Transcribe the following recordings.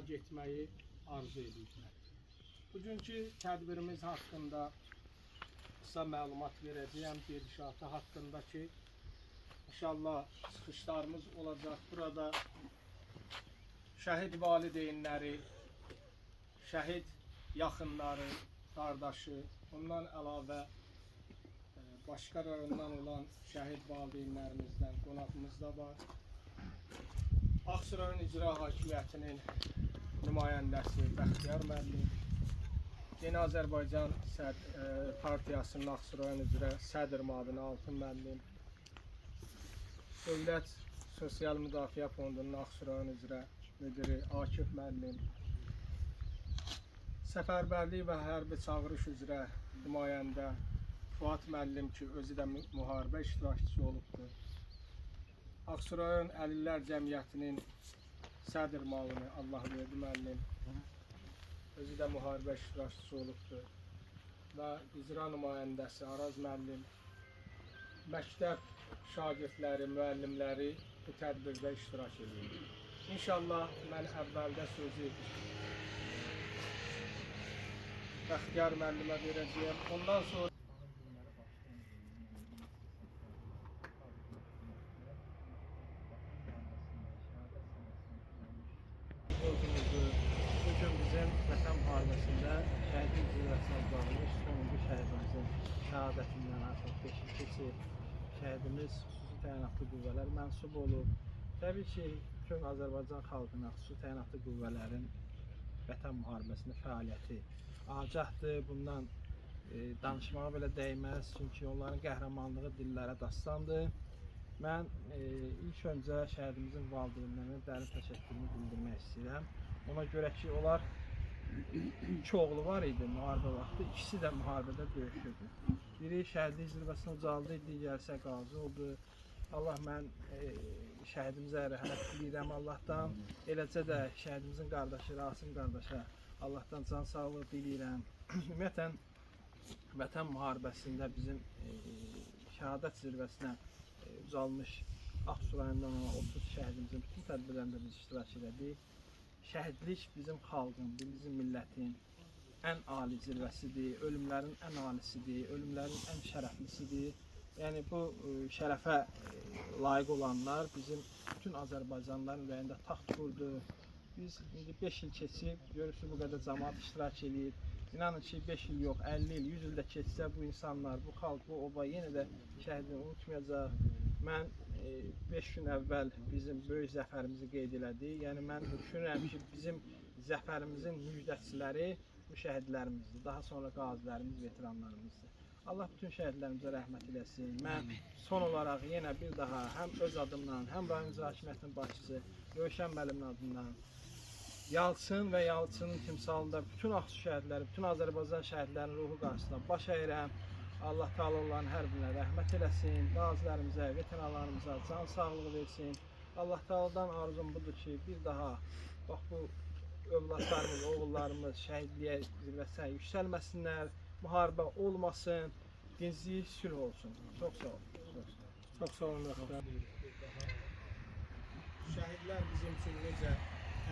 getməyi arzu edirlər. Bugünkü tədbirimiz haqqında qısa məlumat verəcəyəm, gedişatı haqqında ki, inşallah çıxışlarımız olacaq. Burada şəhid valideynləri, şəhid yaxınları, qardaşı, bundan əlavə başqa rayondan olan şəhid valideynlərimizdən qonağımız da var. Ağsu rayon İcra Hakimiyyətinin nümayəndəsi Bəxtiyar müəllim, Yeni Azərbaycan Partiyasının Ağsu rayon üzrə sədr müavini Altın müəllim, Dövlət Sosial Müdafiə Fondunun Ağsu rayon üzrə müdiri Akif müəllim, Səfərbərlik və Hərbi Çağırış üzrə nümayəndə Fuad müəllim ki, özü də müharibə iştirakçısı olubdur. Ağsu rayon Əlillər Cəmiyyətinin sədr müavini Allahverdi müəllim, özü də müharibə iştirakçısı olubdur. Və icra nümayəndəsi Araz müəllim, məktəb şagirdləri, müəllimləri bu tədbirdə iştirak edir. İnşallah mən əvvəldə sözü Bəxtiyar müəllimə verəcəyəm. Ondan sonra bugün bizim Vətən müharibəsində şəhidin zirvəsinə uzanmış sonuncu şəhidimizin şəhadətindən artıq 5 keçib. Şəhidimiz xüsusi təyinatlı qüvvələr mənsub olub. Təbii ki, bütün Azərbaycan xalqına xüsusi təyinatlı qüvvələrin Vətən müharibəsində fəaliyyəti agahdır. Bundan danışmağa belə dəyməz, çünki onların qəhrəmanlığı dillərə dastandır. Mən ilk öncə şəhidimizin valideynlərinə dərin təşəkkürümü bildirmək istəyirəm. Ona görə ki, onlar iki oğlu var idi müharibə vaxtı, ikisi də müharibədə döyüşürdü. Biri şəhidlik zirvəsinə ucaldı, digəri isə qazi oldu. Allah mən şəhidimizə rəhmət diləyirəm Allahdan. Eləcə də şəhidimizin qardaşı Rasim qardaşa Allahdan can sağlığı diləyirəm. Ümumiyyətən Vətən müharibəsində bizim şəhadət zirvəsinə ucalmış Ağsu rayonundan olan 30 şəhidimizin bütün tədbirlərində biz iştirak elədik. Şəhidlik bizim xalqın, bizim millətin ən ali zirvəsidir, ölümlərin ən alisidir, ölümlərin ən şərəflisidir. Yəni bu şərəfə layiq olanlar bizim bütün Azərbaycanlıların ürəyində taxt qurdu. Biz indi 5 il keçib, görürsünüz bu qədər cəmaət iştirak eləyir. İnanın ki 5 il yox, 50 il, 100 il də keçsə bu insanlar, bu xalq, bu oba yenə də şəhidini unutmayacaq. Mən 5 gün əvvəl bizim böyük zəfərimizi qeyd elədik. Yəni mən düşünürəm ki, bizim zəfərimizin müjdəçiləri bu şəhidlərimizdir. Daha sonra qazilərimiz, veteranlarımızdır. Allah bütün şəhidlərimizə rəhmət eləsin. Mən son olaraq yenə bir daha həm öz adımdan, həm rayon icra hakimiyyətinin başçısı Rövşən müəllimin adından Yalçın və Yalçının timsalında bütün Ağsu şəhidləri, bütün Azərbaycan şəhidlərinin ruhu qarşısında baş əyirəm. Allah Teala onların hər birinə rəhmət eləsin, qazilərimizə, veteranlarımıza can sağlığı versin. Allah Teala'dan arzum budur ki, bir daha bax bu övladlarımız, oğullarımız şəhidliyə zirvəsinə yüksəlməsinlər, müharibə olmasın, dinclik, sülh olsun. Çox sağ olun. çox sağ olun. Şəhidlər bizim üçün necə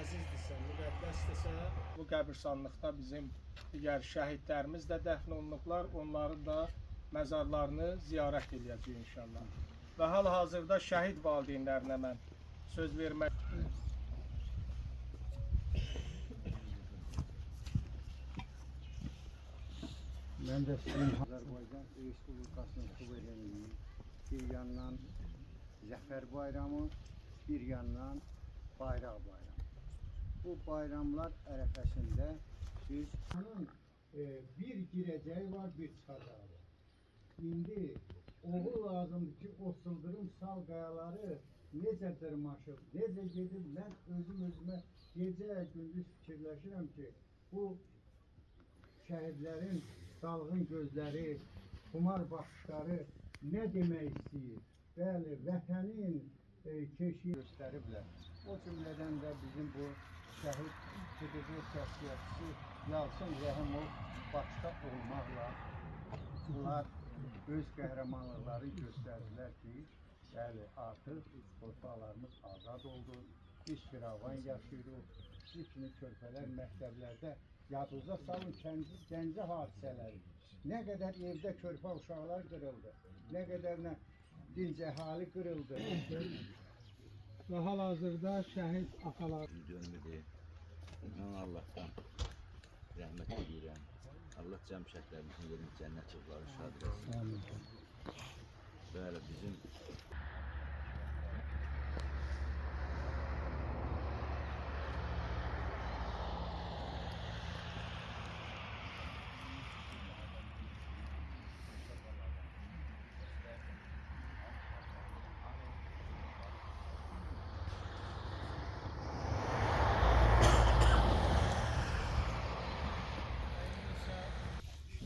əzizdirsə, müqəddəsdirsə, bu qəbirstanlıqda bizim digər şəhidlərimiz də dəfn olunublar. Onların da məzarlarını ziyarət edəcəyik inşallah. Və hal-hazırda şəhid valideynlərinə mən söz vermək Ben de sizin Azerbaycan Respublikası'nın suverenliği, bir yandan Zafer Bayramı, bir yandan Bayrak Bayramı. Bu bayramlar ərəfəsində biz bir gireceği var, bir çıkacağı var. İndi oğul lazımdır ki, o sıldırım sal qayaları necə dırmaşıb, necə gedib, mən özümə gecə gündüz fikirləşirəm ki, bu şəhidlərin dalğın gözləri, xumar baxışları nə demək istəyir? Bəli, vətənin keşiyi göstəriblər. O cümlədən də bizim bu şəhid PDD şəxsiyyətçisi Yalçın Rəhimov başda olmaqla bunlar öz qəhrəmanlıqları göstərdilər ki, bəli, artıq torpaqlarımız azad oldu, biz firavan yaşayırıq. misli kimi körpələr məktəblərdə yadınıza salın Gəncə hadisələri. Nə qədər evdə körpə uşaqlar qırıldı, nə qədər dinc əhali qırıldı. Və hal-hazırda şəhid atalar Dönmüdür. Mən Allahdan rəhmət edirəm. Allah cəm şəhidlərimizin yerini cənnət yolları şad etsin. Bəli, bizim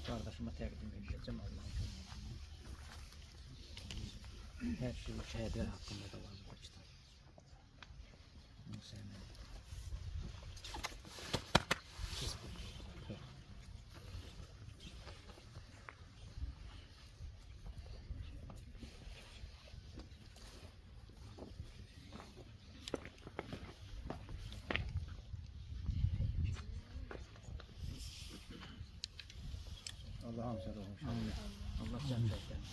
Kardeşime təqdim edəcəm Allah'ım. Her şey şəhidlər haqqında da var bu kitab. Bunu sevməliyim. Allah'ım sen olmuş. Allah cəm şəhidlərini.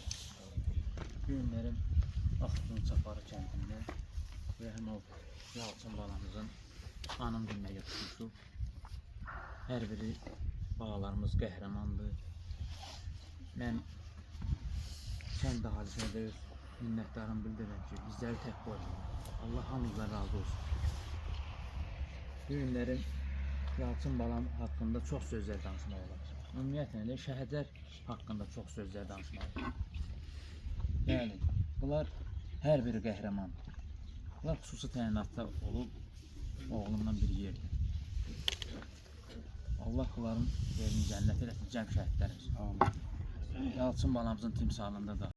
Günlərim Axsudun Çaparı kəndində Rəhimov Yalçın balamızın anım gününə götürmüşdük. Hər biri bağlarımız qəhrəmandır. Mən kənd ahalisinə də öz minnətdarım bildirirəm ki, bizləri tək qoymadı. Allah hamımızdan razı olsun. Günlərim Yalçın balam haqqında çox sözlər danışmaq olar. Ümumiyyətlə də şəhidlər haqqında çox sözlər danışmaq olar. Yəni, bunlar hər biri qəhrəman. Bunlar xüsusi təyinatda olub, oğlumdan bir yerdir. Allah bunların yerini cənnət eləsin, cəm şəhidlərimiz. Yalçın balamızın timsalında da